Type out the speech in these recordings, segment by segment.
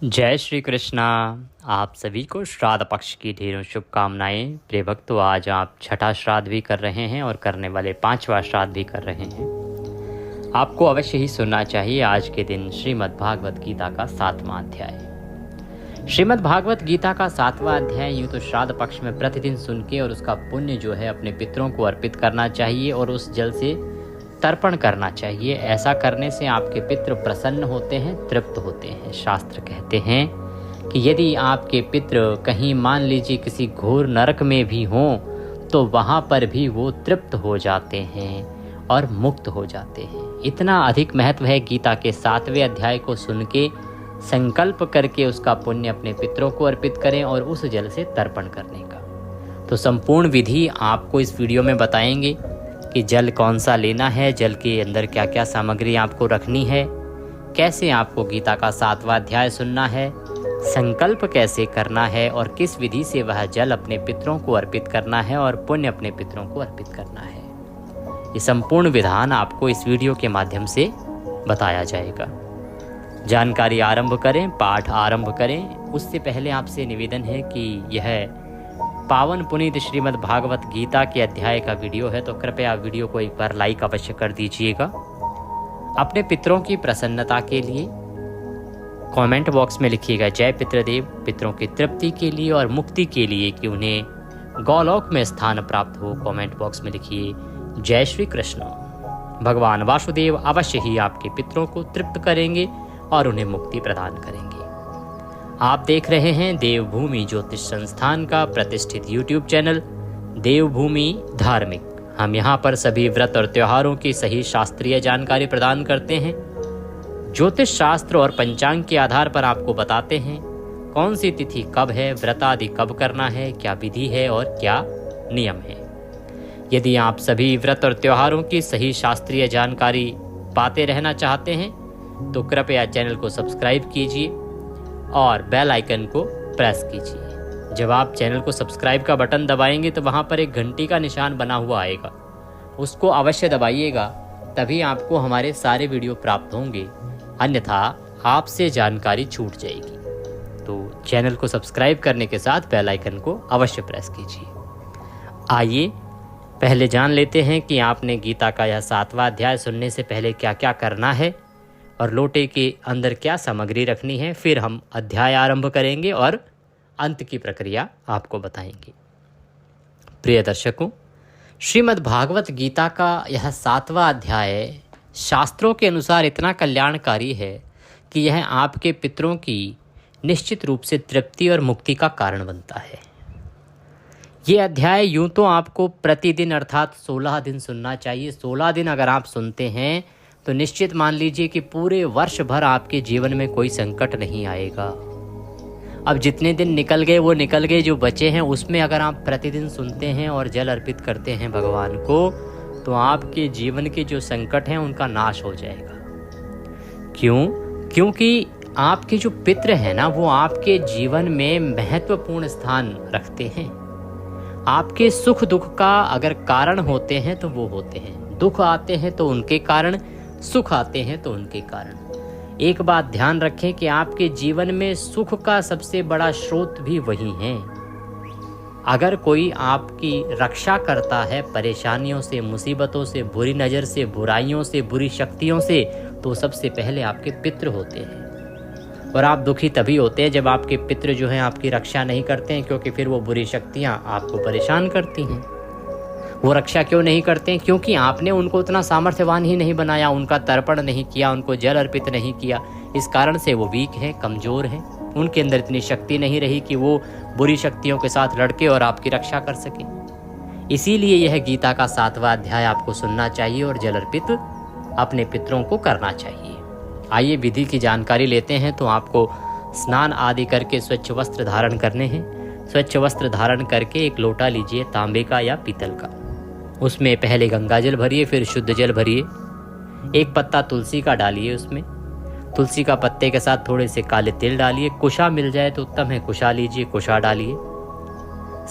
जय श्री कृष्णा। आप सभी को श्राद्ध पक्ष की ढेरों शुभकामनाएं। प्रिय भक्तों, आज आप छठा श्राद्ध भी कर रहे हैं और करने वाले पांचवा श्राद्ध भी कर रहे हैं। आपको अवश्य ही सुनना चाहिए आज के दिन श्रीमद् भागवत गीता का 7वां अध्याय। श्रीमद् भागवत गीता का 7वां अध्याय यूँ तो श्राद्ध पक्ष में प्रतिदिन सुन के और उसका पुण्य जो है अपने पितरों को अर्पित करना चाहिए और उस जल से तर्पण करना चाहिए। ऐसा करने से आपके पितृ प्रसन्न होते हैं, तृप्त होते हैं। शास्त्र कहते हैं कि यदि आपके पितृ कहीं मान लीजिए किसी घोर नरक में भी हों तो वहाँ पर भी वो तृप्त हो जाते हैं और मुक्त हो जाते हैं। इतना अधिक महत्व है गीता के 7वें अध्याय को सुन के संकल्प करके उसका पुण्य अपने पितरों को अर्पित करें और उस जल से तर्पण करने का। तो संपूर्ण विधि आपको इस वीडियो में बताएंगे कि जल कौन सा लेना है, जल के अंदर क्या क्या सामग्री आपको रखनी है, कैसे आपको गीता का 7वां अध्याय सुनना है, संकल्प कैसे करना है और किस विधि से वह जल अपने पितरों को अर्पित करना है और पुण्य अपने पितरों को अर्पित करना है। ये संपूर्ण विधान आपको इस वीडियो के माध्यम से बताया जाएगा। जानकारी आरंभ करें, पाठ आरंभ करें। उससे पहले आपसे निवेदन है कि यह पावन पुनीत श्रीमद् भागवत गीता के अध्याय का वीडियो है, तो कृपया वीडियो को एक बार लाइक अवश्य कर दीजिएगा। अपने पितरों की प्रसन्नता के लिए कमेंट बॉक्स में लिखिएगा जय पितृदेव। पितरों की तृप्ति के लिए और मुक्ति के लिए कि उन्हें गौलोक में स्थान प्राप्त हो, कमेंट बॉक्स में लिखिए जय श्री कृष्ण। भगवान वासुदेव अवश्य ही आपके पितरों को तृप्त करेंगे और उन्हें मुक्ति प्रदान करेंगे। आप देख रहे हैं देवभूमि ज्योतिष संस्थान का प्रतिष्ठित YouTube चैनल देवभूमि धार्मिक। हम यहाँ पर सभी व्रत और त्योहारों की सही शास्त्रीय जानकारी प्रदान करते हैं। ज्योतिष शास्त्र और पंचांग के आधार पर आपको बताते हैं कौन सी तिथि कब है, व्रत आदि कब करना है, क्या विधि है और क्या नियम है। यदि आप सभी व्रत और त्योहारों की सही शास्त्रीय जानकारी पाते रहना चाहते हैं तो कृपया चैनल को सब्सक्राइब कीजिए और बेल आइकन को प्रेस कीजिए। जब आप चैनल को सब्सक्राइब का बटन दबाएंगे तो वहाँ पर एक घंटी का निशान बना हुआ आएगा, उसको अवश्य दबाइएगा, तभी आपको हमारे सारे वीडियो प्राप्त होंगे, अन्यथा आपसे जानकारी छूट जाएगी। तो चैनल को सब्सक्राइब करने के साथ बेल आइकन को अवश्य प्रेस कीजिए। आइए पहले जान लेते हैं कि आपने गीता का यह 7वां अध्याय सुनने से पहले क्या क्या करना है और लोटे के अंदर क्या सामग्री रखनी है। फिर हम अध्याय आरंभ करेंगे और अंत की प्रक्रिया आपको बताएंगे। प्रिय दर्शकों, श्रीमद् भागवत गीता का यह 7वां अध्याय शास्त्रों के अनुसार इतना कल्याणकारी है कि यह आपके पितरों की निश्चित रूप से तृप्ति और मुक्ति का कारण बनता है। ये अध्याय यूँ तो आपको प्रतिदिन अर्थात 16 दिन सुनना चाहिए। 16 दिन अगर आप सुनते हैं तो निश्चित मान लीजिए कि पूरे वर्ष भर आपके जीवन में कोई संकट नहीं आएगा। अब जितने दिन निकल गए वो निकल गए, जो बचे हैं उसमें अगर आप प्रतिदिन सुनते हैं और जल अर्पित करते हैं भगवान को तो आपके जीवन के जो संकट हैं उनका नाश हो जाएगा। क्यों? क्योंकि आपके जो पितृ हैं ना, वो आपके जीवन में महत्वपूर्ण स्थान रखते हैं। आपके सुख दुख का अगर कारण होते हैं तो वो होते हैं। दुख आते हैं तो उनके कारण, सुख आते हैं तो उनके कारण। एक बात ध्यान रखें कि आपके जीवन में सुख का सबसे बड़ा स्रोत भी वही है। अगर कोई आपकी रक्षा करता है परेशानियों से, मुसीबतों से, बुरी नज़र से, बुराइयों से, बुरी शक्तियों से, तो सबसे पहले आपके पितृ होते हैं। और आप दुखी तभी होते हैं जब आपके पितृ जो हैं आपकी रक्षा नहीं करते हैं, क्योंकि फिर वो बुरी शक्तियाँ आपको परेशान करती हैं। वो रक्षा क्यों नहीं करते हैं? क्योंकि आपने उनको उतना सामर्थ्यवान ही नहीं बनाया, उनका तर्पण नहीं किया, उनको जल अर्पित नहीं किया। इस कारण से वो वीक हैं, कमज़ोर हैं। उनके अंदर इतनी शक्ति नहीं रही कि वो बुरी शक्तियों के साथ लड़के और आपकी रक्षा कर सके। इसीलिए यह गीता का 7वां अध्याय आपको सुनना चाहिए और जल अर्पित अपने पितरों को करना चाहिए। आइए विधि की जानकारी लेते हैं। तो आपको स्नान आदि करके स्वच्छ वस्त्र धारण करने हैं। स्वच्छ वस्त्र धारण करके एक लोटा लीजिए, तांबे का या पीतल का। उसमें पहले गंगा जल भरिए, फिर शुद्ध जल भरिए। एक पत्ता तुलसी का डालिए उसमें। तुलसी का पत्ते के साथ थोड़े से काले तिल डालिए। कुशा मिल जाए तो उत्तम है, कुशा लीजिए, कुशा डालिए।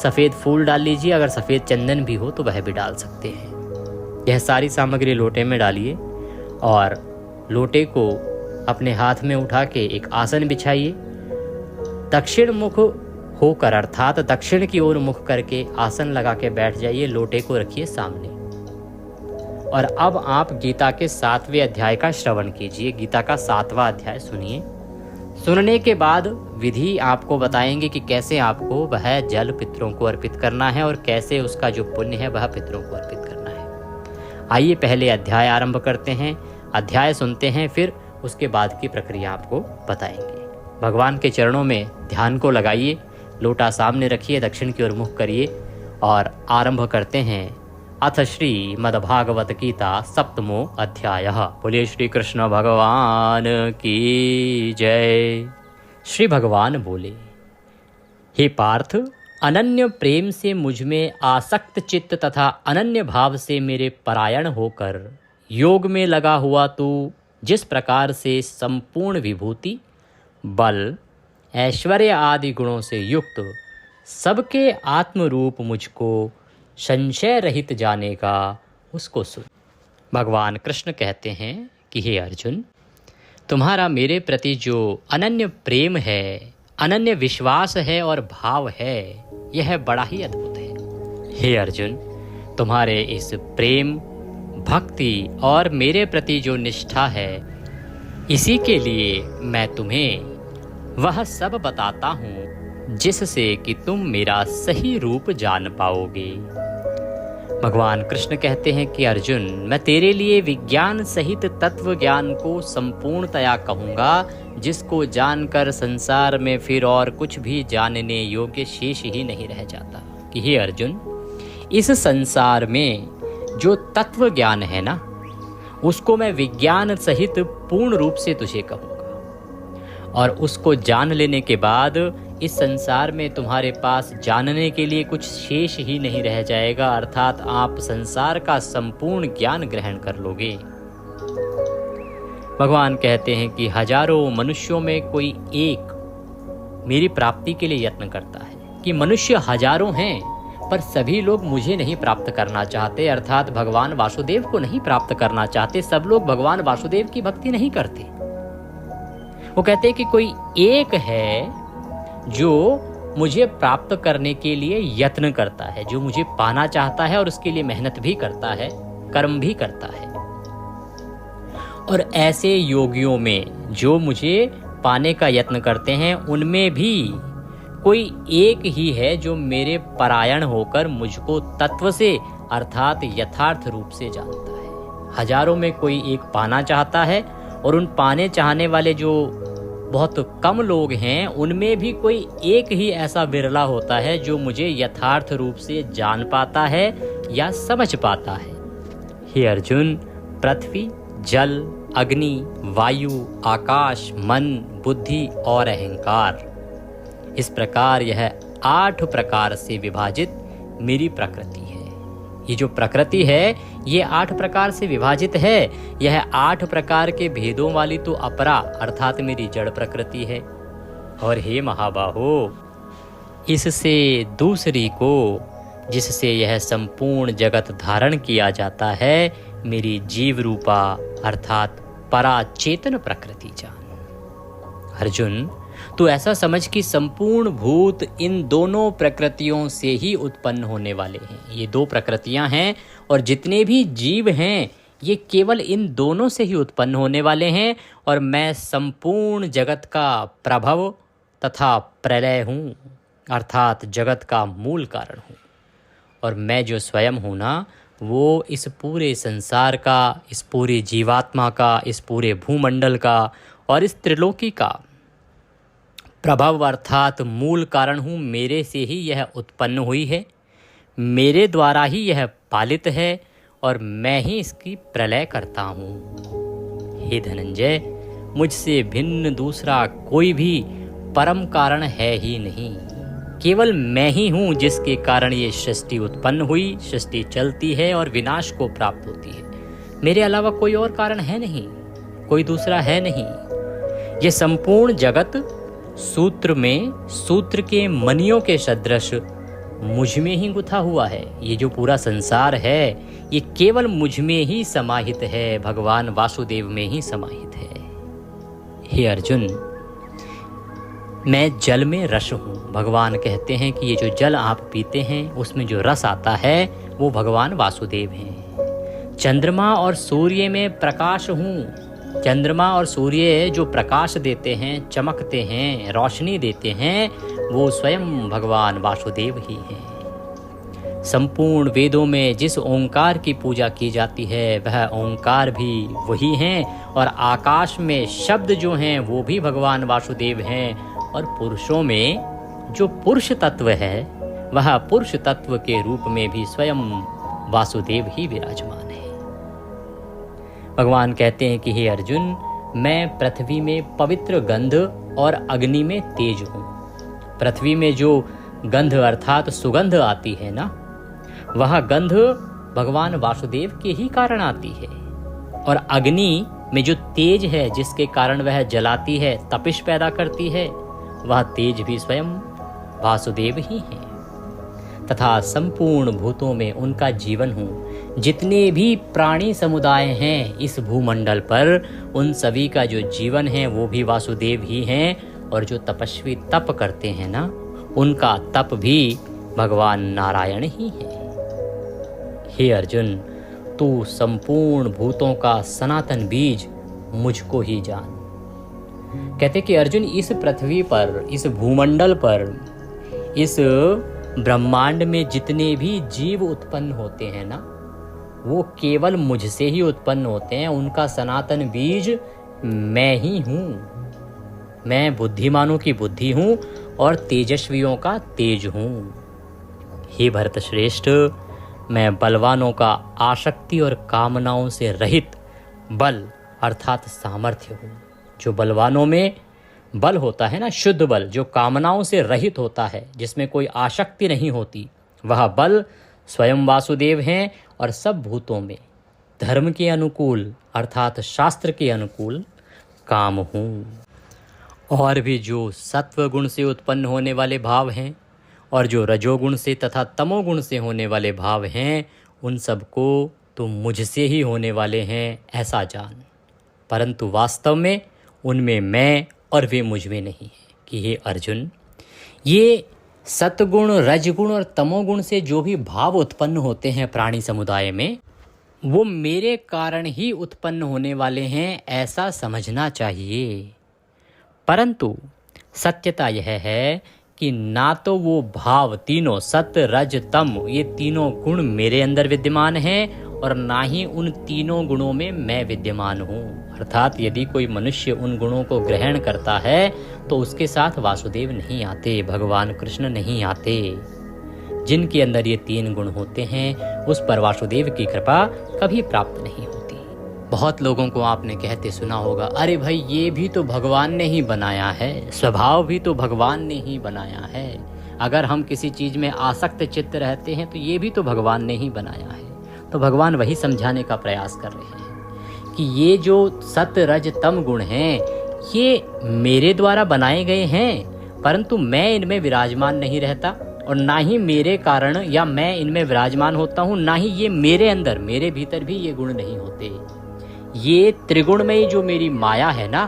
सफ़ेद फूल डाल लीजिए, अगर सफ़ेद चंदन भी हो तो वह भी डाल सकते हैं। यह सारी सामग्री लोटे में डालिए और लोटे को अपने हाथ में उठा के एक आसन बिछाइए दक्षिण मुख होकर अर्थात दक्षिण की ओर मुख करके आसन लगा के बैठ जाइए, लोटे को रखिए सामने। और अब आप गीता के 7वें अध्याय का श्रवण कीजिए। गीता का 7वां अध्याय सुनिए। सुनने के बाद विधि आपको बताएंगे कि कैसे आपको वह जल पितरों को अर्पित करना है और कैसे उसका जो पुण्य है वह पितरों को अर्पित करना है। आइए पहले अध्याय आरंभ करते हैं, अध्याय सुनते हैं, फिर उसके बाद की प्रक्रिया आपको बताएंगे। भगवान के चरणों में ध्यान को लगाइए, लोटा सामने रखिए, दक्षिण की ओर मुख करिए और आरंभ करते हैं। अथ श्री मद्भागवत गीता 7वां अध्याय। बोलिए श्री कृष्ण भगवान की जय। श्री भगवान बोले, हे पार्थ, अनन्य प्रेम से मुझ में आसक्त चित्त तथा अनन्य भाव से मेरे परायण होकर योग में लगा हुआ तू जिस प्रकार से संपूर्ण विभूति, बल, ऐश्वर्य आदि गुणों से युक्त सबके आत्मरूप मुझको संशय रहित जाने का, उसको सुन। भगवान कृष्ण कहते हैं कि हे अर्जुन, तुम्हारा मेरे प्रति जो अनन्य प्रेम है, अनन्य विश्वास है और भाव है, यह बड़ा ही अद्भुत है। हे अर्जुन, तुम्हारे इस प्रेम, भक्ति और मेरे प्रति जो निष्ठा है, इसी के लिए मैं तुम्हें वह सब बताता हूँ जिससे कि तुम मेरा सही रूप जान पाओगे। भगवान कृष्ण कहते हैं कि अर्जुन, मैं तेरे लिए विज्ञान सहित तत्व ज्ञान को संपूर्णतया कहूँगा, जिसको जानकर संसार में फिर और कुछ भी जानने योग्य शेष ही नहीं रह जाता। कि हे अर्जुन, इस संसार में जो तत्व ज्ञान है ना, उसको मैं विज्ञान सहित पूर्ण रूप से तुझे कहूँगा। और उसको जान लेने के बाद इस संसार में तुम्हारे पास जानने के लिए कुछ शेष ही नहीं रह जाएगा, अर्थात आप संसार का संपूर्ण ज्ञान ग्रहण कर लोगे। भगवान कहते हैं कि हजारों मनुष्यों में कोई एक मेरी प्राप्ति के लिए यत्न करता है। कि मनुष्य हजारों हैं पर सभी लोग मुझे नहीं प्राप्त करना चाहते, अर्थात भगवान वासुदेव को नहीं प्राप्त करना चाहते। सब लोग भगवान वासुदेव की भक्ति नहीं करते। वो कहते हैं कि कोई एक है जो मुझे प्राप्त करने के लिए यत्न करता है, जो मुझे पाना चाहता है और उसके लिए मेहनत भी करता है, कर्म भी करता है। और ऐसे योगियों में जो मुझे पाने का यत्न करते हैं, उनमें भी कोई एक ही है जो मेरे परायण होकर मुझको तत्व से अर्थात यथार्थ रूप से जानता है। हजारों में कोई एक पाना चाहता है और उन पाने चाहने वाले जो बहुत कम लोग हैं, उनमें भी कोई एक ही ऐसा बिरला होता है जो मुझे यथार्थ रूप से जान पाता है या समझ पाता है। हे अर्जुन, पृथ्वी, जल, अग्नि, वायु, आकाश, मन, बुद्धि और अहंकार, इस प्रकार यह 8 प्रकार से विभाजित मेरी प्रकृति है। ये जो प्रकृति है, ये 8 प्रकार से विभाजित है। यह 8 प्रकार के भेदों वाली तो अपरा अर्थात मेरी जड़ प्रकृति है। और हे महाबाहो, इससे दूसरी को, जिससे यह संपूर्ण जगत धारण किया जाता है, मेरी जीव रूपा अर्थात पराचेतन प्रकृति जान। अर्जुन, तो ऐसा समझ कि संपूर्ण भूत इन दोनों प्रकृतियों से ही उत्पन्न होने वाले हैं। ये 2 प्रकृतियां हैं और जितने भी जीव हैं ये केवल इन दोनों से ही उत्पन्न होने वाले हैं। और मैं संपूर्ण जगत का प्रभव तथा प्रलय हूँ, अर्थात जगत का मूल कारण हूँ। और मैं जो स्वयं हूँ ना, वो इस पूरे संसार का, इस पूरे जीवात्मा का, इस पूरे भूमंडल का और इस त्रिलोकी का प्रभव अर्थात मूल कारण हूँ। मेरे से ही यह उत्पन्न हुई है, मेरे द्वारा ही यह पालित है और मैं ही इसकी प्रलय करता हूँ। हे धनंजय, मुझसे भिन्न दूसरा कोई भी परम कारण है ही नहीं। केवल मैं ही हूँ जिसके कारण ये सृष्टि उत्पन्न हुई, सृष्टि चलती है और विनाश को प्राप्त होती है। मेरे अलावा कोई और कारण है नहीं, कोई दूसरा है नहीं। ये संपूर्ण जगत सूत्र में सूत्र के मणियों के सदृश मुझ में ही गुथा हुआ है। ये जो पूरा संसार है, ये केवल मुझ में ही समाहित है, भगवान वासुदेव में ही समाहित है। हे अर्जुन, मैं जल में रस हूँ। भगवान कहते हैं कि ये जो जल आप पीते हैं उसमें जो रस आता है वो भगवान वासुदेव हैं। चंद्रमा और सूर्य में प्रकाश हूँ। चंद्रमा और सूर्य जो प्रकाश देते हैं, चमकते हैं, रोशनी देते हैं, वो स्वयं भगवान वासुदेव ही हैं। संपूर्ण वेदों में जिस ओंकार की पूजा की जाती है वह ओंकार भी वही हैं, और आकाश में शब्द जो हैं वो भी भगवान वासुदेव हैं, और पुरुषों में जो पुरुष तत्व है वह पुरुष तत्व के रूप में भी स्वयं वासुदेव ही विराजमान है। भगवान कहते हैं कि हे अर्जुन, मैं पृथ्वी में पवित्र गंध और अग्नि में तेज हूँ। पृथ्वी में जो गंध अर्थात सुगंध आती है ना, वह गंध भगवान वासुदेव के ही कारण आती है, और अग्नि में जो तेज है जिसके कारण वह जलाती है, तपिश पैदा करती है, वह तेज भी स्वयं वासुदेव ही हैं। तथा संपूर्ण भूतों में उनका जीवन हूँ। जितने भी प्राणी समुदाय हैं इस भूमंडल पर, उन सभी का जो जीवन है वो भी वासुदेव ही हैं, और जो तपस्वी तप करते हैं ना, उनका तप भी भगवान नारायण ही है। हे अर्जुन, तू संपूर्ण भूतों का सनातन बीज मुझको ही जान। कहते कि अर्जुन, इस पृथ्वी पर, इस भूमंडल पर, इस ब्रह्मांड में जितने भी जीव उत्पन्न होते हैं ना, वो केवल मुझसे ही उत्पन्न होते हैं। उनका सनातन बीज मैं ही हूँ। मैं बुद्धिमानों की बुद्धि हूँ और तेजस्वियों का तेज हूँ। हे भरत श्रेष्ठ, मैं बलवानों का आसक्ति और कामनाओं से रहित बल अर्थात सामर्थ्य हूँ। जो बलवानों में बल होता है ना, शुद्ध बल, जो कामनाओं से रहित होता है, जिसमें कोई आसक्ति नहीं होती, वह बल स्वयं वासुदेव हैं, और सब भूतों में धर्म के अनुकूल अर्थात शास्त्र के अनुकूल काम हूँ। और भी जो सत्व गुण से उत्पन्न होने वाले भाव हैं, और जो रजोगुण से तथा तमोगुण से होने वाले भाव हैं, उन सबको तो मुझसे ही होने वाले हैं ऐसा जान। परंतु वास्तव में उनमें मैं और वे मुझ में नहीं है। कि हे अर्जुन, ये सतगुण, रजगुण और तमोगुण से जो भी भाव उत्पन्न होते हैं प्राणी समुदाय में, वो मेरे कारण ही उत्पन्न होने वाले हैं ऐसा समझना चाहिए। परंतु सत्यता यह है कि ना तो वो भाव तीनों सत रज तम, ये तीनों गुण मेरे अंदर विद्यमान हैं, और ना ही उन तीनों गुणों में मैं विद्यमान हूँ। अर्थात यदि कोई मनुष्य उन गुणों को ग्रहण करता है तो उसके साथ वासुदेव नहीं आते, भगवान कृष्ण नहीं आते। जिनके अंदर ये तीन गुण होते हैं उस पर वासुदेव की कृपा कभी प्राप्त नहीं होती। बहुत लोगों को आपने कहते सुना होगा, अरे भाई ये भी तो भगवान ने ही बनाया है, स्वभाव भी तो भगवान ने ही बनाया है। अगर हम किसी चीज़ में आसक्त चित्त रहते हैं तो ये भी तो भगवान ने ही बनाया है। तो भगवान वही समझाने का प्रयास कर रहे हैं कि ये जो सत रज तम गुण हैं ये मेरे द्वारा बनाए गए हैं, परंतु मैं इनमें विराजमान नहीं रहता, और ना ही मेरे कारण या मैं इनमें विराजमान होता हूँ, ना ही ये मेरे अंदर, मेरे भीतर भी ये गुण नहीं होते। ये त्रिगुणमयी जो मेरी माया है ना,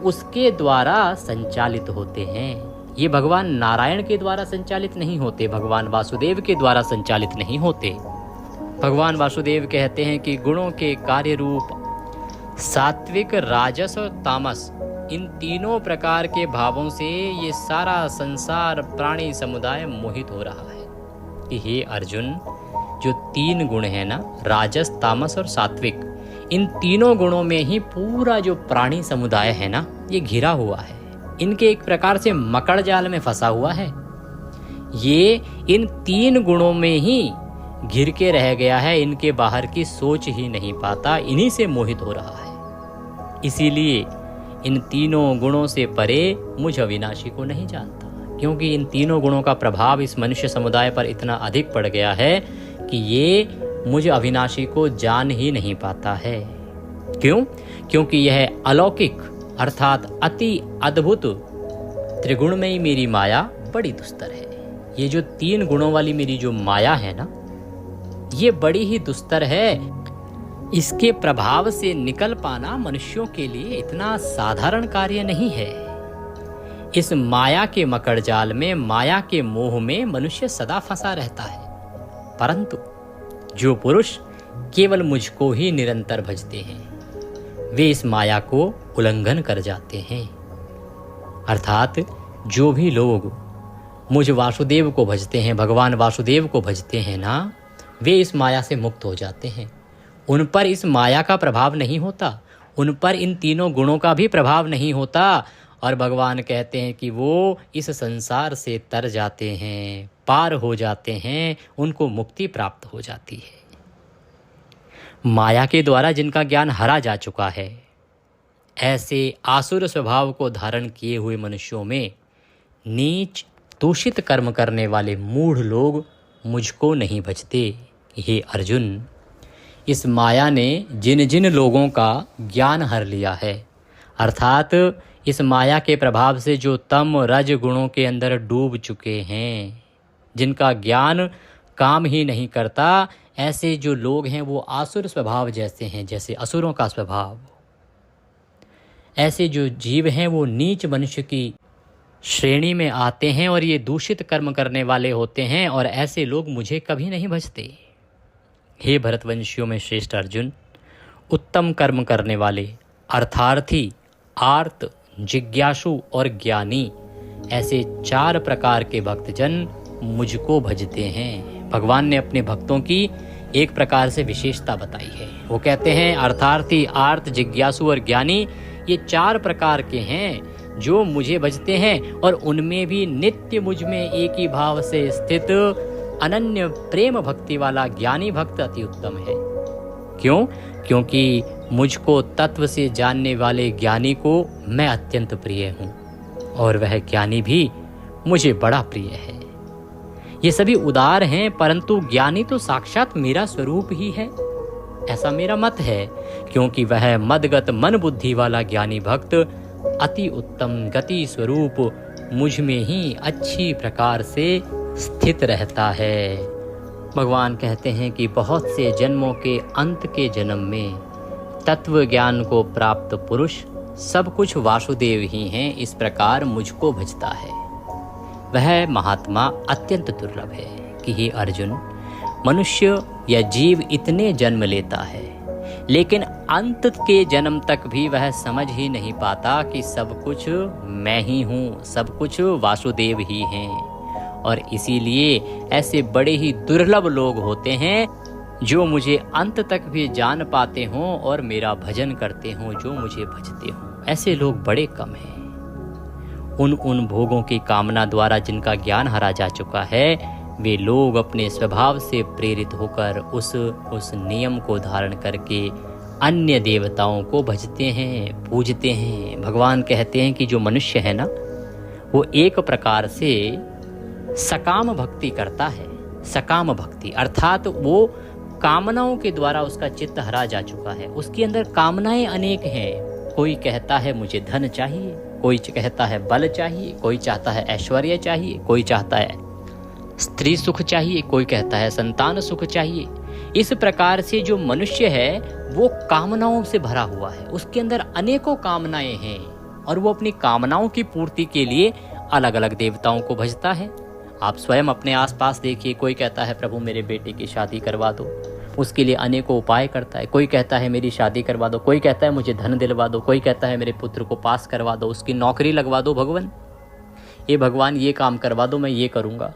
उसके द्वारा संचालित होते हैं। ये भगवान नारायण के द्वारा संचालित नहीं होते, भगवान वासुदेव के द्वारा संचालित नहीं होते। भगवान वासुदेव कहते हैं कि गुणों के कार्य रूप सात्विक, राजस और तामस, इन तीनों प्रकार के भावों से ये सारा संसार प्राणी समुदाय मोहित हो रहा है। कि हे अर्जुन, जो तीन गुण है ना, राजस, तामस और सात्विक, इन तीनों गुणों में ही पूरा जो प्राणी समुदाय है ना, ये घिरा हुआ है। इनके एक प्रकार से मकड़ जाल में फंसा हुआ है। ये इन तीन गुणों में ही घिर के रह गया है, इनके बाहर की सोच ही नहीं पाता, इन्हीं से मोहित हो रहा है। इसीलिए इन तीनों गुणों से परे मुझ अविनाशी को नहीं जानता, क्योंकि इन तीनों गुणों का प्रभाव इस मनुष्य समुदाय पर इतना अधिक पड़ गया है कि ये मुझ अविनाशी को जान ही नहीं पाता है। क्यों? क्योंकि यह अलौकिक अर्थात अति अद्भुत त्रिगुणमयी मेरी माया बड़ी दुस्तर है। ये जो तीन गुणों वाली मेरी जो माया है ना, ये बड़ी ही दुस्तर है। इसके प्रभाव से निकल पाना मनुष्यों के लिए इतना साधारण कार्य नहीं है। इस माया के मकड़ जाल में, माया के मोह में मनुष्य सदा फंसा रहता है। परंतु जो पुरुष केवल मुझको ही निरंतर भजते हैं, वे इस माया को उल्लंघन कर जाते हैं। अर्थात जो भी लोग मुझ वासुदेव को भजते हैं, भगवान वासुदेव को भजते हैं ना, वे इस माया से मुक्त हो जाते हैं। उन पर इस माया का प्रभाव नहीं होता, उन पर इन तीनों गुणों का भी प्रभाव नहीं होता। और भगवान कहते हैं कि वो इस संसार से तर जाते हैं, पार हो जाते हैं, उनको मुक्ति प्राप्त हो जाती है। माया के द्वारा जिनका ज्ञान हरा जा चुका है, ऐसे आसुर स्वभाव को धारण किए हुए मनुष्यों में नीच दूषित कर्म करने वाले मूढ़ लोग मुझको नहीं भजते। हे अर्जुन, इस माया ने जिन जिन लोगों का ज्ञान हर लिया है, अर्थात इस माया के प्रभाव से जो तम रज गुणों के अंदर डूब चुके हैं, जिनका ज्ञान काम ही नहीं करता, ऐसे जो लोग हैं वो आसुर स्वभाव जैसे हैं, जैसे असुरों का स्वभाव। ऐसे जो जीव हैं वो नीच मनुष्य की श्रेणी में आते हैं और ये दूषित कर्म करने वाले होते हैं, और ऐसे लोग मुझे कभी नहीं भजते। हे भरतवंशियों में श्रेष्ठ अर्जुन, उत्तम कर्म करने वाले अर्थार्थी, आर्त, जिज्ञासु और ज्ञानी, ऐसे 4 प्रकार के भक्तजन मुझको भजते हैं। भगवान ने अपने भक्तों की एक प्रकार से विशेषता बताई है। वो कहते हैं अर्थार्थी, आर्त, जिज्ञासु और ज्ञानी, ये 4 प्रकार के हैं जो मुझे भजते हैं, और उनमें भी नित्य मुझ में एक ही भाव से स्थित अनन्य प्रेम भक्ति वाला ज्ञानी भक्त अति उत्तम है। क्यों? क्योंकि मुझको तत्व से जानने वाले ज्ञानी को मैं अत्यंत प्रिय हूँ, और वह ज्ञानी भी मुझे बड़ा प्रिय है। ये सभी उदार हैं, परंतु ज्ञानी तो साक्षात मेरा स्वरूप ही है, ऐसा मेरा मत है। क्योंकि वह मदगत मन बुद्धि वाला ज्ञानी भक्त अति उत्तम गति स्वरूप मुझ में ही अच्छी प्रकार से स्थित रहता है। भगवान कहते हैं कि बहुत से जन्मों के अंत के जन्म में तत्व ज्ञान को प्राप्त पुरुष सब कुछ वासुदेव ही हैं, इस प्रकार मुझको भजता है। वह महात्मा अत्यंत दुर्लभ है कि हे अर्जुन, मनुष्य या जीव इतने जन्म लेता है, लेकिन अंत के जन्म तक भी वह समझ ही नहीं पाता कि सब कुछ मैं ही हूँ, सब कुछ वासुदेव ही हैं। और इसीलिए ऐसे बड़े ही दुर्लभ लोग होते हैं जो मुझे अंत तक भी जान पाते हों और मेरा भजन करते हों, जो मुझे भजते हों। ऐसे लोग बड़े कम हैं। उन भोगों की कामना द्वारा जिनका ज्ञान हरा जा चुका है, वे लोग अपने स्वभाव से प्रेरित होकर उस नियम को धारण करके अन्य देवताओं को भजते हैं, पूजते हैं। भगवान कहते हैं कि जो मनुष्य है ना, वो एक प्रकार से सकाम भक्ति करता है। सकाम भक्ति अर्थात वो कामनाओं के द्वारा उसका चित्त हरा जा चुका है, उसके अंदर कामनाएं अनेक हैं। कोई कहता है मुझे धन चाहिए, कोई कहता है बल चाहिए, कोई चाहता है ऐश्वर्य चाहिए, कोई चाहता है स्त्री सुख चाहिए, कोई कहता है संतान सुख चाहिए। इस प्रकार से जो मनुष्य है वो कामनाओं से भरा हुआ है, उसके अंदर अनेकों कामनाएं हैं, और वो अपनी कामनाओं की पूर्ति के लिए अलग अलग देवताओं को भजता है। आप स्वयं अपने आसपास देखिए, कोई कहता है प्रभु मेरे बेटे की शादी करवा दो, उसके लिए अनेकों उपाय करता है। कोई कहता है मेरी शादी करवा दो, कोई कहता है मुझे धन दिलवा दो, कोई कहता है मेरे पुत्र को पास करवा दो, उसकी नौकरी लगवा दो। भगवान ये काम करवा दो, मैं ये करूँगा।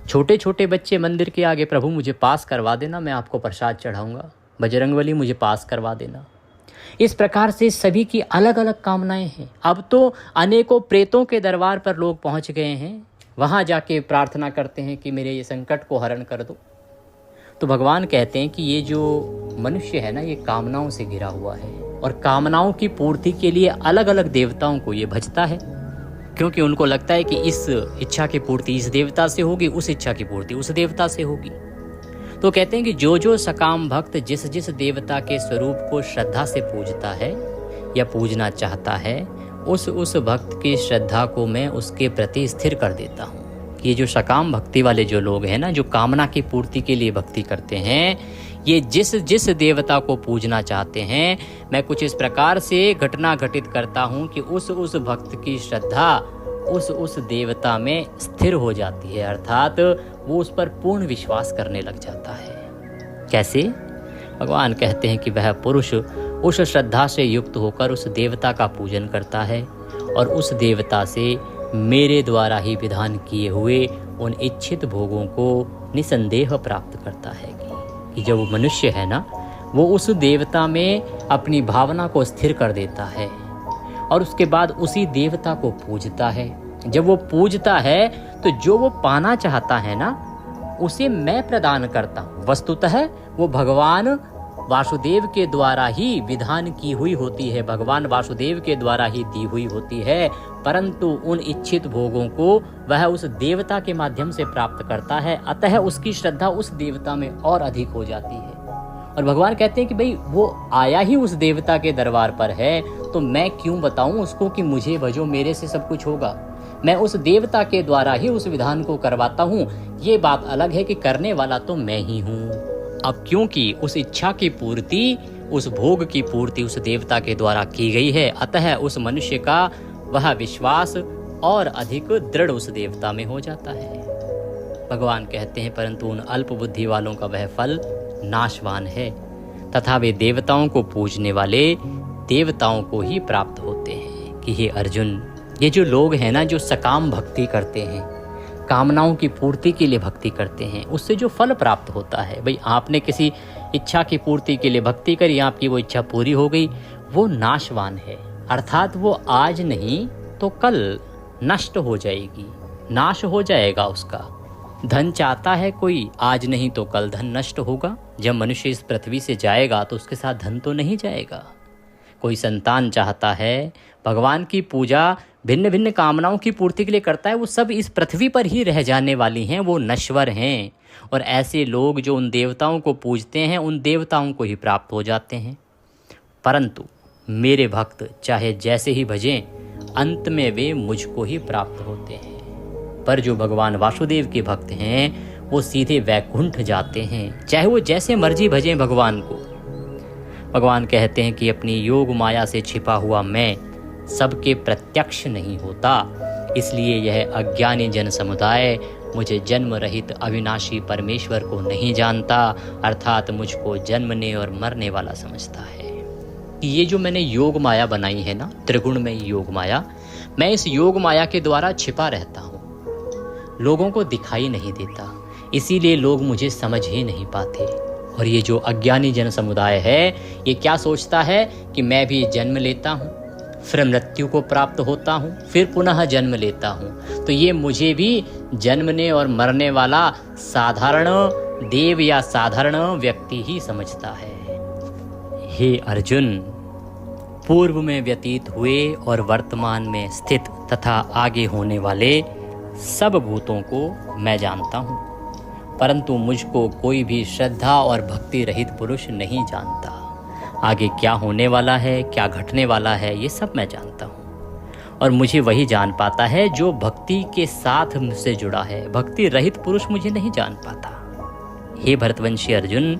छोटे छोटे बच्चे मंदिर के आगे, प्रभु मुझे पास करवा देना, मैं आपको प्रसाद चढ़ाऊँगा। बजरंगबली मुझे पास करवा देना। इस प्रकार से सभी की अलग अलग कामनाएं हैं। अब तो अनेकों प्रेतों के दरबार पर लोग पहुंच गए हैं, वहां जाके प्रार्थना करते हैं कि मेरे ये संकट को हरण कर दो। तो भगवान कहते हैं कि ये जो मनुष्य है ना, ये कामनाओं से घिरा हुआ है, और कामनाओं की पूर्ति के लिए अलग अलग देवताओं को ये भजता है, क्योंकि उनको लगता है कि इस इच्छा की पूर्ति इस देवता से होगी, उस इच्छा की पूर्ति उस देवता से होगी। तो कहते हैं कि जो सकाम भक्त जिस जिस देवता के स्वरूप को श्रद्धा से पूजता है या पूजना चाहता है, उस भक्त की श्रद्धा को मैं उसके प्रति स्थिर कर देता हूँ। ये जो सकाम भक्ति वाले जो लोग हैं ना, जो कामना की पूर्ति के लिए भक्ति करते हैं, ये जिस जिस देवता को पूजना चाहते हैं, मैं कुछ इस प्रकार से घटना घटित करता हूँ कि उस भक्त की श्रद्धा उस देवता में स्थिर हो जाती है, अर्थात वो उस पर पूर्ण विश्वास करने लग जाता है। कैसे? भगवान कहते हैं कि वह पुरुष उस श्रद्धा से युक्त होकर उस देवता का पूजन करता है और उस देवता से मेरे द्वारा ही विधान किए हुए उन इच्छित भोगों को निसंदेह प्राप्त करता है। कि जब वो मनुष्य है ना, वो उस देवता में अपनी भावना को स्थिर कर देता है और उसके बाद उसी देवता को पूजता है। जब वो पूजता है तो जो वो पाना चाहता है ना, उसे मैं प्रदान करता हूँ। वस्तुतः वो भगवान वासुदेव के द्वारा ही विधान की हुई होती है, भगवान वासुदेव के द्वारा ही दी हुई होती है, परंतु उन इच्छित भोगों को वह उस देवता के माध्यम से प्राप्त करता है। अतः उसकी श्रद्धा उस देवता में और अधिक हो जाती है। और भगवान कहते हैं कि भाई वो आया ही उस देवता के दरबार पर है, तो मैं क्यों बताऊं उसको कि मुझे भजो, मेरे से सब कुछ होगा। मैं उस देवता के द्वारा ही उस विधान को करवाता हूँ। ये बात अलग है कि करने वाला तो मैं ही हूँ। अब क्योंकि उस इच्छा की पूर्ति, उस भोग की पूर्ति उस देवता के द्वारा की गई है, अतः उस मनुष्य का वह विश्वास और अधिक दृढ़ उस देवता में हो जाता है। भगवान कहते हैं परंतु उन अल्प बुद्धि वालों का वह फल नाशवान है, तथा वे देवताओं को पूजने वाले देवताओं को ही प्राप्त होते हैं। कि हे अर्जुन, ये जो लोग हैं ना, जो सकाम भक्ति करते हैं, कामनाओं की पूर्ति के लिए भक्ति करते हैं, उससे जो फल प्राप्त होता है, भाई आपने किसी इच्छा की पूर्ति के लिए भक्ति करी, आपकी वो इच्छा पूरी हो गई, वो नाशवान है, अर्थात वो आज नहीं तो कल नष्ट हो जाएगी, नाश हो जाएगा उसका। धन चाहता है कोई, आज नहीं तो कल धन नष्ट होगा। जब मनुष्य इस पृथ्वी से जाएगा तो उसके साथ धन तो नहीं जाएगा। कोई संतान चाहता है, भगवान की पूजा भिन्न भिन्न कामनाओं की पूर्ति के लिए करता है, वो सब इस पृथ्वी पर ही रह जाने वाली हैं, वो नश्वर हैं। और ऐसे लोग जो उन देवताओं को पूजते हैं, उन देवताओं को ही प्राप्त हो जाते हैं। परंतु मेरे भक्त चाहे जैसे ही भजें, अंत में वे मुझको ही प्राप्त होते हैं। पर जो भगवान वासुदेव के भक्त हैं, वो सीधे वैकुंठ जाते हैं, चाहे वो जैसे मर्जी भजें भगवान को। भगवान कहते हैं कि अपनी योग माया से छिपा हुआ मैं सबके प्रत्यक्ष नहीं होता, इसलिए यह अज्ञानी जन समुदाय मुझे जन्म रहित अविनाशी परमेश्वर को नहीं जानता, अर्थात मुझको जन्मने और मरने वाला समझता है। कि ये जो मैंने योग माया बनाई है ना, त्रिगुण में योग माया, मैं इस योग माया के द्वारा छिपा रहता हूँ, लोगों को दिखाई नहीं देता, इसीलिए लोग मुझे समझ ही नहीं पाते। और ये जो अज्ञानी जन समुदाय है, ये क्या सोचता है कि मैं भी जन्म लेता हूँ, फिर मृत्यु को प्राप्त होता हूँ, फिर पुनः जन्म लेता हूँ, तो ये मुझे भी जन्मने और मरने वाला साधारण देव या साधारण व्यक्ति ही समझता है। हे अर्जुन, पूर्व में व्यतीत हुए और वर्तमान में स्थित तथा आगे होने वाले सब भूतों को मैं जानता हूँ, परंतु मुझको कोई भी श्रद्धा और भक्ति रहित पुरुष नहीं जानता। आगे क्या होने वाला है, क्या घटने वाला है, ये सब मैं जानता हूँ। और मुझे वही जान पाता है जो भक्ति के साथ मुझसे जुड़ा है, भक्ति रहित पुरुष मुझे नहीं जान पाता। हे भरतवंशी अर्जुन,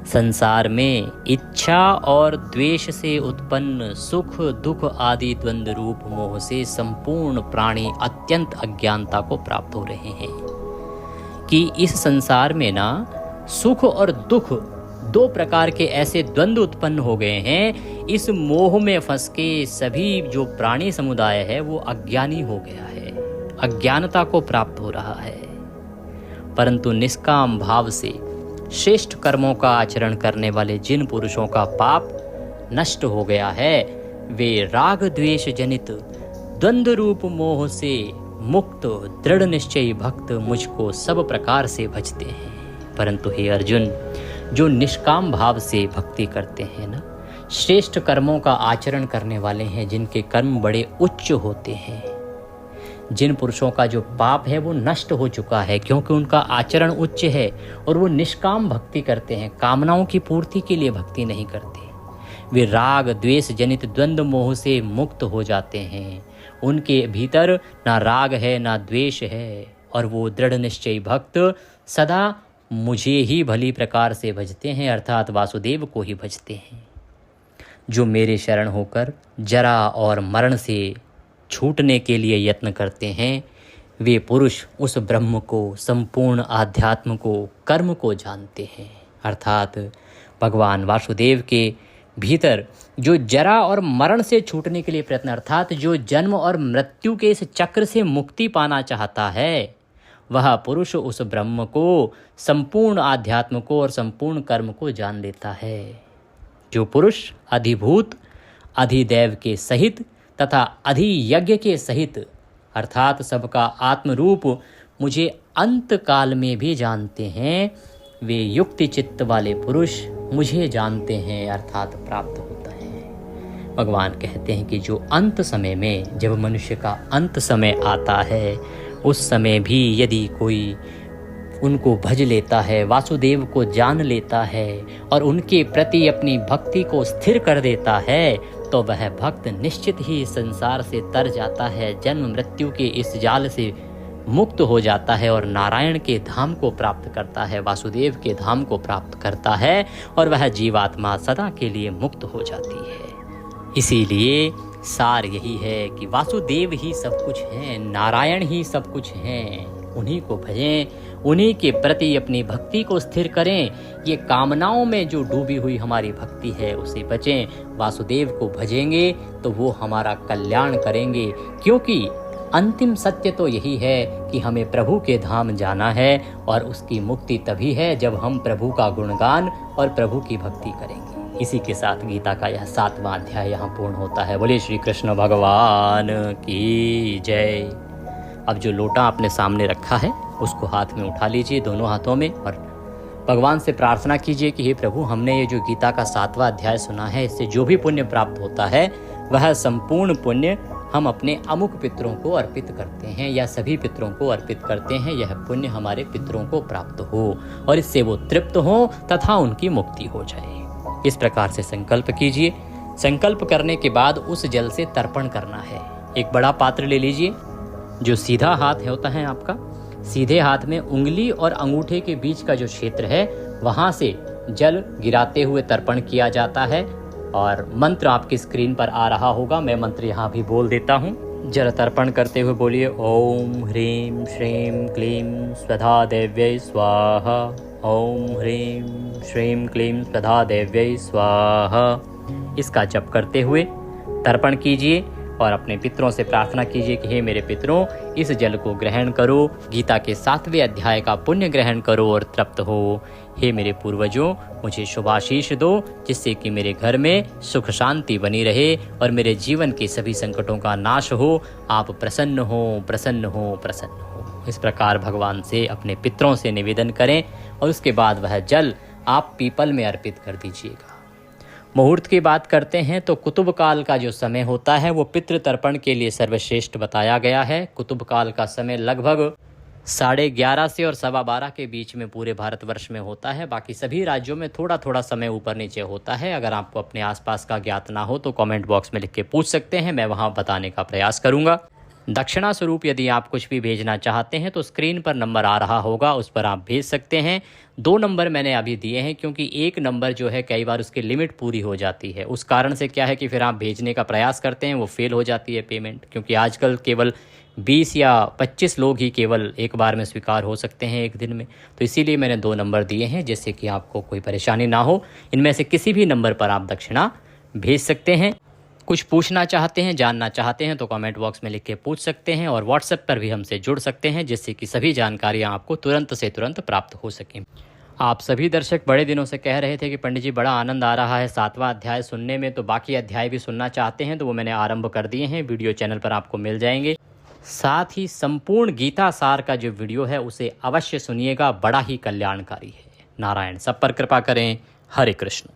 संसार में इच्छा और द्वेष से उत्पन्न सुख दुख आदि द्वंद्व रूप मोह से संपूर्ण प्राणी अत्यंत अज्ञानता को प्राप्त हो रहे हैं। कि इस संसार में ना सुख और दुख दो प्रकार के ऐसे द्वंद्व उत्पन्न हो गए हैं। इस मोह में फंस के सभी जो प्राणी समुदाय है वो अज्ञानी हो गया है, अज्ञानता को प्राप्त हो रहा है। परंतु निष्काम भाव से श्रेष्ठ कर्मों का आचरण करने वाले जिन पुरुषों का पाप नष्ट हो गया है, वे राग द्वेष जनित द्वंद्व रूप मोह से मुक्त दृढ़ निश्चयी भक्त मुझको सब प्रकार से भजते हैं। परंतु हे अर्जुन, जो निष्काम भाव से भक्ति करते हैं ना, श्रेष्ठ कर्मों का आचरण करने वाले हैं, जिनके कर्म बड़े उच्च होते हैं, जिन पुरुषों का जो पाप है वो नष्ट हो चुका है क्योंकि उनका आचरण उच्च है और वो निष्काम भक्ति करते हैं, कामनाओं की पूर्ति के लिए भक्ति नहीं करते। वे राग द्वेष जनित द्वंद्व मोह से मुक्त हो जाते हैं, उनके भीतर ना राग है ना द्वेष है, और वो दृढ़ निश्चयी भक्त सदा मुझे ही भली प्रकार से भजते हैं, अर्थात वासुदेव को ही भजते हैं। जो मेरे शरण होकर जरा और मरण से छूटने के लिए यत्न करते हैं, वे पुरुष उस ब्रह्म को, संपूर्ण आध्यात्म को, कर्म को जानते हैं। अर्थात भगवान वासुदेव के भीतर जो जरा और मरण से छूटने के लिए प्रयत्न, अर्थात जो जन्म और मृत्यु के इस चक्र से मुक्ति पाना चाहता है, वह पुरुष उस ब्रह्म को, संपूर्ण आध्यात्म को और संपूर्ण कर्म को जान लेता है। जो पुरुष अधिभूत, अधिदैव के सहित तथा अधियज्ञ के सहित, अर्थात सबका आत्मरूप मुझे अंत काल में भी जानते हैं, वे युक्ति चित्त वाले पुरुष मुझे जानते हैं, अर्थात प्राप्त होता है। भगवान कहते हैं कि जो अंत समय में, जब मनुष्य का अंत समय आता है, उस समय भी यदि कोई उनको भज लेता है, वासुदेव को जान लेता है और उनके प्रति अपनी भक्ति को स्थिर कर देता है, तो वह भक्त निश्चित ही संसार से तर जाता है, जन्म मृत्यु के इस जाल से मुक्त हो जाता है और नारायण के धाम को प्राप्त करता है, वासुदेव के धाम को प्राप्त करता है और वह जीवात्मा सदा के लिए मुक्त हो जाती है। इसीलिए सार यही है कि वासुदेव ही सब कुछ हैं, नारायण ही सब कुछ हैं, उन्हीं को भजें, उन्हीं के प्रति अपनी भक्ति को स्थिर करें। ये कामनाओं में जो डूबी हुई हमारी भक्ति है उससे बचें। वासुदेव को भजेंगे तो वो हमारा कल्याण करेंगे, क्योंकि अंतिम सत्य तो यही है कि हमें प्रभु के धाम जाना है और उसकी मुक्ति तभी है जब हम प्रभु का गुणगान और प्रभु की भक्ति करेंगे। इसी के साथ गीता का यह 7वां अध्याय यहाँ पूर्ण होता है। बोले श्री कृष्ण भगवान की जय। अब जो लोटा आपने सामने रखा है उसको हाथ में उठा लीजिए, दोनों हाथों में, और भगवान से प्रार्थना कीजिए कि हे प्रभु, हमने ये जो गीता का 7वां अध्याय सुना है, इससे जो भी पुण्य प्राप्त होता है वह संपूर्ण पुण्य हम अपने अमुक पितरों को अर्पित करते हैं या सभी पितरों को अर्पित करते हैं। यह पुण्य हमारे पितरों को प्राप्त हो और इससे वो तृप्त हो तथा उनकी मुक्ति हो जाए। इस प्रकार से संकल्प कीजिए। संकल्प करने के बाद उस जल से तर्पण करना है। एक बड़ा पात्र ले लीजिए, जो सीधा हाथ होता है आपका, सीधे हाथ में उंगली और अंगूठे के बीच का जो क्षेत्र है वहां से जल गिराते हुए तर्पण किया जाता है। और मंत्र आपकी स्क्रीन पर आ रहा होगा, मैं मंत्र यहाँ भी बोल देता हूँ। जल तर्पण करते हुए बोलिए ओम ह्रीं श्रीं क्लीं स्वधा देव्यै स्वाहा। ओम ह्रीं श्रीं क्लीं स्वधा देव्यै स्वाहा। इसका जप करते हुए तर्पण कीजिए और अपने पितरों से प्रार्थना कीजिए कि हे मेरे पितरों, इस जल को ग्रहण करो, गीता के 7वें अध्याय का पुण्य ग्रहण करो और तृप्त हो। हे मेरे पूर्वजों, मुझे शुभाशीष दो, जिससे कि मेरे घर में सुख शांति बनी रहे और मेरे जीवन के सभी संकटों का नाश हो। आप प्रसन्न हो, प्रसन्न हो, प्रसन्न हो। इस प्रकार भगवान से, अपने पितरों से निवेदन करें और उसके बाद वह जल आप पीपल में अर्पित कर दीजिएगा। मुहूर्त की बात करते हैं तो कुतुब काल का जो समय होता है वो पितृ तर्पण के लिए सर्वश्रेष्ठ बताया गया है। कुतुब काल का समय लगभग 11:30 से और 12:15 के बीच में पूरे भारतवर्ष में होता है। बाकी सभी राज्यों में थोड़ा थोड़ा समय ऊपर नीचे होता है। अगर आपको अपने आसपास का ज्ञात ना हो तो कमेंट बॉक्स में लिख के पूछ सकते हैं, मैं वहाँ बताने का प्रयास करूँगा। दक्षिणा स्वरूप यदि आप कुछ भी भेजना चाहते हैं तो स्क्रीन पर नंबर आ रहा होगा, उस पर आप भेज सकते हैं। 2 नंबर मैंने अभी दिए हैं क्योंकि एक नंबर जो है कई बार उसकी लिमिट पूरी हो जाती है। उस कारण से क्या है कि फिर आप भेजने का प्रयास करते हैं, वो फेल हो जाती है पेमेंट, क्योंकि आजकल केवल 20 या 25 लोग ही केवल एक बार में स्वीकार हो सकते हैं एक दिन में। तो इसीलिए मैंने 2 नंबर दिए हैं जिससे कि आपको कोई परेशानी ना हो। इनमें से किसी भी नंबर पर आप दक्षिणा भेज सकते हैं। कुछ पूछना चाहते हैं, जानना चाहते हैं तो कमेंट बॉक्स में लिख के पूछ सकते हैं और व्हाट्सएप पर भी हमसे जुड़ सकते हैं, जिससे कि सभी जानकारियां आपको तुरंत से तुरंत प्राप्त हो सकें। आप सभी दर्शक बड़े दिनों से कह रहे थे कि पंडित जी बड़ा आनंद आ रहा है 7वां अध्याय सुनने में, तो बाकी अध्याय भी सुनना चाहते हैं तो वो मैंने आरंभ कर दिए हैं, वीडियो चैनल पर आपको मिल जाएंगे। साथ ही संपूर्ण गीता सार का जो वीडियो है उसे अवश्य सुनिएगा, बड़ा ही कल्याणकारी है। नारायण सब पर कृपा करें। हरे कृष्ण।